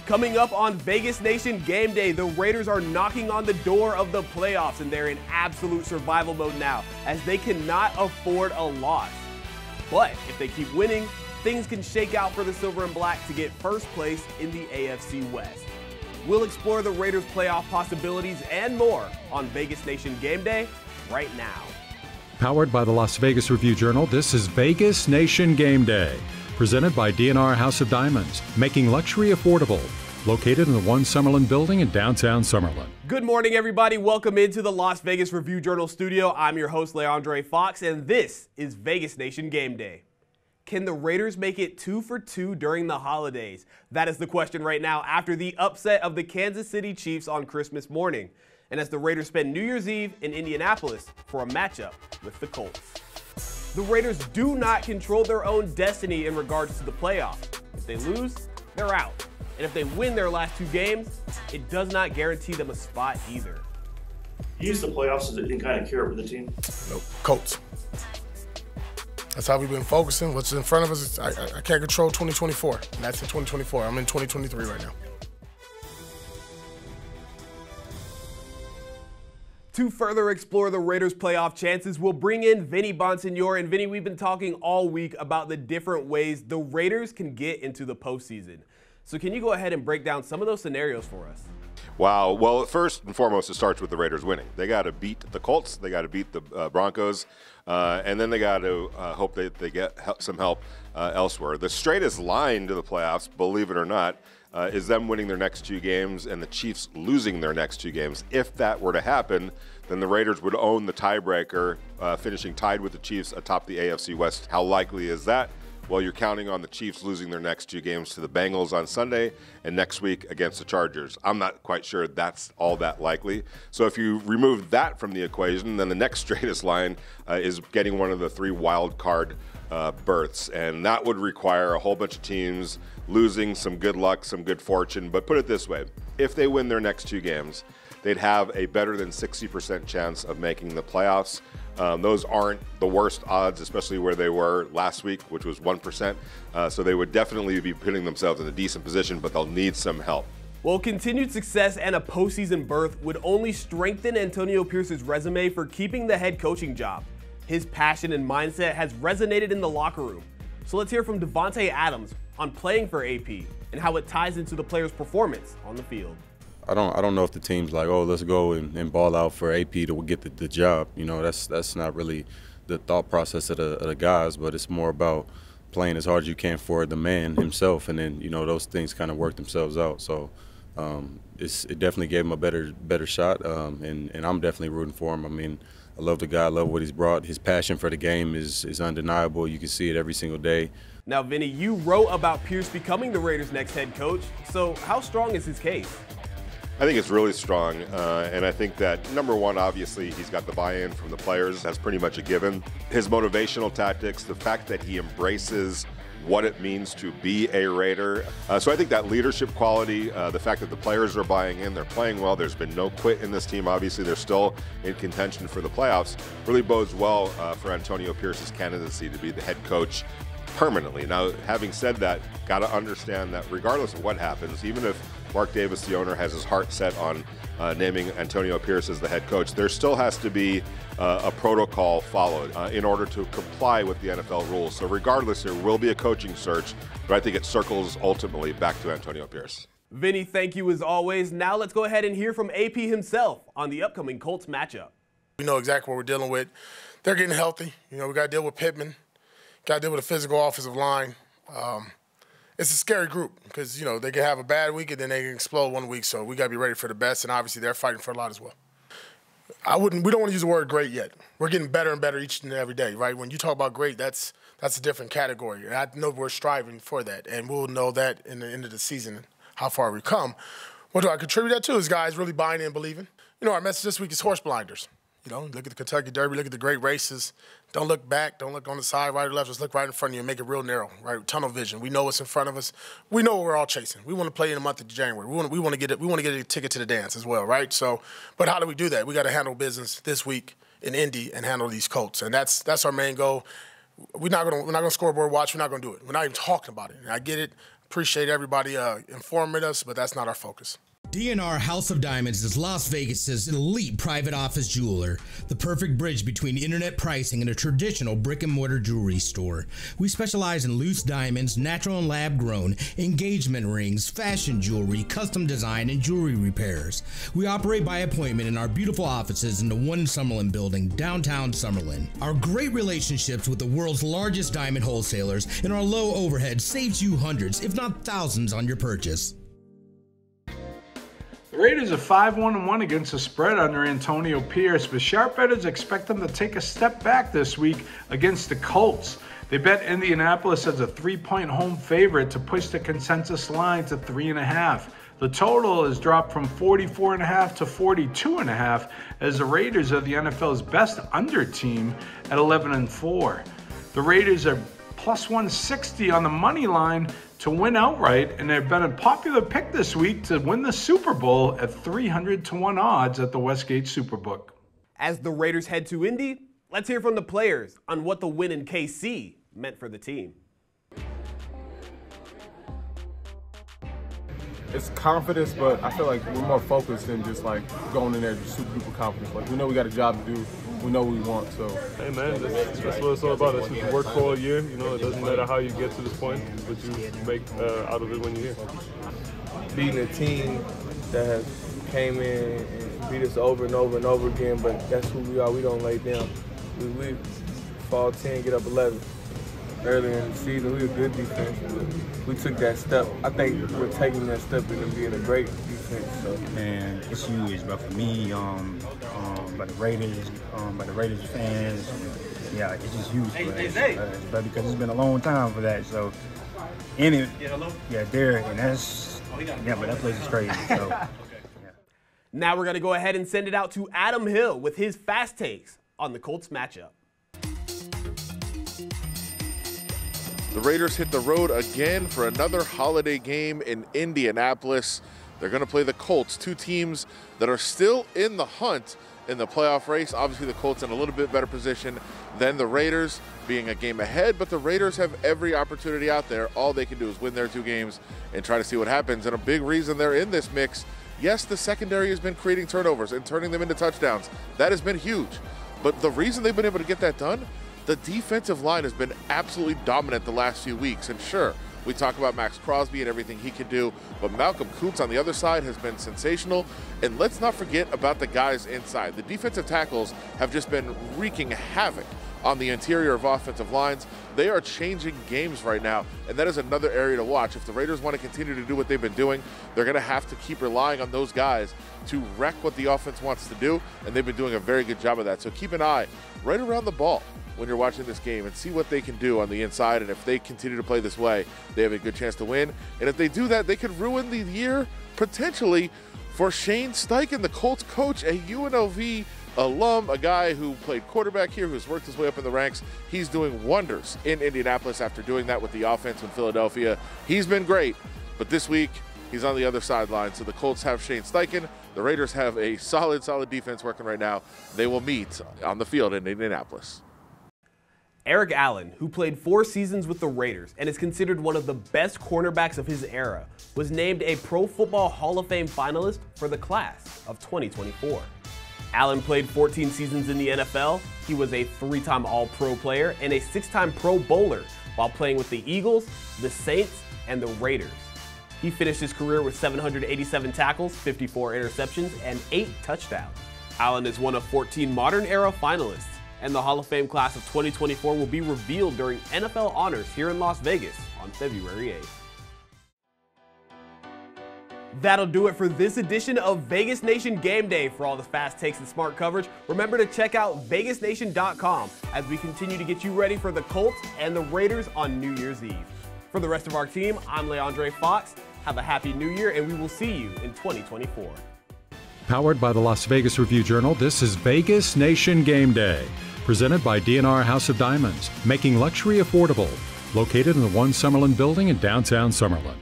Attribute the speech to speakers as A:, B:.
A: Coming up on Vegas Nation Game Day, the Raiders are knocking on the door of the playoffs, and they're in absolute survival mode now, as they cannot afford a loss. But if they keep winning, things can shake out for the Silver and Black to get first place in the AFC West. We'll explore the Raiders' playoff possibilities and more on Vegas Nation Game Day right now.
B: Powered by the Las Vegas Review-Journal, this is Vegas Nation Game Day. Presented by D&R House of Diamonds, making luxury affordable. Located in the One Summerlin building in downtown Summerlin.
A: Good morning, everybody. Welcome into the Las Vegas Review-Journal studio. I'm your host, Leandre Fox, and this is Vegas Nation Game Day. Can the Raiders make it 2 for 2 during the holidays? That is the question right now after the upset of the Kansas City Chiefs on Christmas morning, and as the Raiders spend New Year's Eve in Indianapolis for a matchup with the Colts. The Raiders do not control their own destiny in regards to the playoffs. If they lose, they're out. And if they win their last 2 games, it does not guarantee them a spot either.
C: Use the playoffs as a kind of cure for the team?
D: Nope. Colts. That's how we've been focusing. What's in front of us, I can't control 2024. And that's in 2024. I'm in 2023 right now.
A: To further explore the Raiders' playoff chances, we'll bring in Vinny Bonsignore. And Vinny, we've been talking all week about the different ways the Raiders can get into the postseason. So can you go ahead and break down some of those scenarios for us?
E: Wow. Well, first and foremost, it starts with the Raiders winning. They got to beat the Colts. They got to beat the Broncos. And then they got to hope that they get some help elsewhere. The straightest line to the playoffs, believe it or not, is them winning their next 2 games and the Chiefs losing their next 2 games. If that were to happen, then the Raiders would own the tiebreaker, finishing tied with the Chiefs atop the AFC West. How likely is that? Well, you're counting on the Chiefs losing their next 2 games to the Bengals on Sunday and next week against the Chargers. I'm not quite sure that's all that likely. So if you remove that from the equation, then the next straightest line is getting one of the 3 wild card berths. And that would require a whole bunch of teams losing, some good luck, some good fortune. But put it this way, if they win their next 2 games, they'd have a better than 60% chance of making the playoffs. Those aren't the worst odds, especially where they were last week, which was 1%. So they would definitely be putting themselves in a decent position, but they'll need some help.
A: Well, continued success and a postseason berth would only strengthen Antonio Pierce's resume for keeping the head coaching job. His passion and mindset has resonated in the locker room. So let's hear from Davante Adams on playing for AP and how it ties into the player's performance on the field.
F: I don't know if the team's like, oh, let's go and ball out for AP to get the job. You know, that's not really the thought process of the guys, but it's more about playing as hard as you can for the man himself, and then, you know, those things kind of work themselves out. So it definitely gave him a better shot, and I'm definitely rooting for him. I mean, I love the guy, I love what he's brought. His passion for the game is undeniable. You can see it every single day.
A: Now, Vinny, you wrote about Pierce becoming the Raiders' next head coach. So how strong is his case?
E: I think it's really strong, and I think that, number one, obviously, he's got the buy-in from the players. That's pretty much a given. His motivational tactics, the fact that he embraces what it means to be a Raider. So I think that leadership quality, the fact that the players are buying in, they're playing well, there's been no quit in this team. Obviously, they're still in contention for the playoffs. Really bodes well for Antonio Pierce's candidacy to be the head coach permanently. Now, having said that, got to understand that regardless of what happens, even if Mark Davis, the owner, has his heart set on naming Antonio Pierce as the head coach, there still has to be a protocol followed in order to comply with the NFL rules. So regardless, there will be a coaching search, but I think it circles ultimately back to Antonio Pierce.
A: Vinny, thank you as always. Now let's go ahead and hear from AP himself on the upcoming Colts matchup.
D: We know exactly what we're dealing with. They're getting healthy. You know, we got to deal with Pittman, got to deal with a physical offensive line. It's a scary group because, you know, they can have a bad week and then they can explode one week. So we got to be ready for the best, and obviously they're fighting for a lot as well. We don't want to use the word great yet. We're getting better and better each and every day, right? When you talk about great, that's a different category. And I know we're striving for that, and we'll know that in the end of the season, how far we come. What do I contribute that to is guys really buying in and believing. You know, our message this week is horse blinders. You know, look at the Kentucky Derby, look at the great races. Don't look back, don't look on the side, right or left. Just look right in front of you and make it real narrow, right? Tunnel vision. We know what's in front of us. We know what we're all chasing. We want to play in the month of January. We want to get a ticket to the dance as well, right? So, but how do we do that? We got to handle business this week in Indy and handle these Colts, and that's our main goal. We're not gonna scoreboard watch. We're not gonna do it. We're not even talking about it. And I get it. appreciate everybody informing us, but that's not our focus.
G: DNR House of Diamonds is Las Vegas's elite private office jeweler, the perfect bridge between internet pricing and a traditional brick-and-mortar jewelry store. We specialize in loose diamonds, natural and lab-grown, engagement rings, fashion jewelry, custom design, and jewelry repairs. We operate by appointment in our beautiful offices in the One Summerlin building, downtown Summerlin. Our great relationships with the world's largest diamond wholesalers and our low overhead saves you hundreds, if not thousands, on your purchase.
H: The Raiders are 5-1-1 against the spread under Antonio Pierce, but sharp bettors expect them to take a step back this week against the Colts. They bet Indianapolis as a 3-point home favorite to push the consensus line to 3.5. The total has dropped from 44.5 to 42.5, as the Raiders are the NFL's best under team at 11-4. The Raiders are plus 160 on the money line to win outright, and they've been a popular pick this week to win the Super Bowl at 300-1 odds at the Westgate Superbook.
A: As the Raiders head to Indy, let's hear from the players on what the win in KC meant for the team.
I: It's confidence, but I feel like we're more focused than just like going in there just super duper confidence. Like we know we got a job to do, we know what we want. So
J: hey man, that's what it's all about. That's what you work for all year. You know, it doesn't matter how you get to this point, but you make out of it when you're here.
K: Beating a team that has came in and beat us over and over and over again, but that's who we are. We don't lay down. We fall 10, get up 11. Earlier in the season, we were good defense, but we took that step. I think we're taking that step into being a great defense. So.
L: And it's huge, but for me, by the Raiders fans, yeah, it's just huge for us. But because it's been a long time for that, so Derek, and that's but that place is crazy. So. Yeah.
A: Now we're gonna go ahead and send it out to Adam Hill with his fast takes on the Colts matchup.
M: The Raiders hit the road again for another holiday game in Indianapolis. They're going to play the Colts, two teams that are still in the hunt in the playoff race. Obviously, the Colts in a little bit better position than the Raiders, being a game ahead, but the Raiders have every opportunity out there. All they can do is win their two games and try to see what happens. And a big reason they're in this mix, yes, the secondary has been creating turnovers and turning them into touchdowns. That has been huge. But the reason they've been able to get that done, the defensive line has been absolutely dominant the last few weeks. And sure, we talk about Max Crosby and everything he can do, but Malcolm Koonce on the other side has been sensational. And let's not forget about the guys inside. The defensive tackles have just been wreaking havoc on the interior of offensive lines. They are changing games right now, and that is another area to watch. If the Raiders want to continue to do what they've been doing, they're going to have to keep relying on those guys to wreck what the offense wants to do, and they've been doing a very good job of that. So keep an eye right around the ball when you're watching this game and see what they can do on the inside. And if they continue to play this way, they have a good chance to win. And if they do that, they could ruin the year potentially for Shane Steichen, the Colts coach, a UNLV alum, a guy who played quarterback here, who's worked his way up in the ranks. He's doing wonders in Indianapolis after doing that with the offense in Philadelphia. He's been great, but this week he's on the other sideline. So the Colts have Shane Steichen. The Raiders have a solid defense working right now. They will meet on the field in Indianapolis.
A: Eric Allen, who played 4 seasons with the Raiders and is considered one of the best cornerbacks of his era, was named a Pro Football Hall of Fame finalist for the class of 2024. Allen played 14 seasons in the NFL. He was a 3-time All-Pro player and a 6-time Pro Bowler while playing with the Eagles, the Saints, and the Raiders. He finished his career with 787 tackles, 54 interceptions, and 8 touchdowns. Allen is one of 14 modern-era finalists, and the Hall of Fame class of 2024 will be revealed during NFL Honors here in Las Vegas on February 8th. That'll do it for this edition of Vegas Nation Game Day. For all the fast takes and smart coverage, remember to check out vegasnation.com as we continue to get you ready for the Colts and the Raiders on New Year's Eve. For the rest of our team, I'm Leandre Fox. Have a happy new year, and we will see you in 2024.
B: Powered by the Las Vegas Review-Journal, this is Vegas Nation Game Day. Presented by DNR House of Diamonds, making luxury affordable. Located in the One Summerlin building in downtown Summerlin.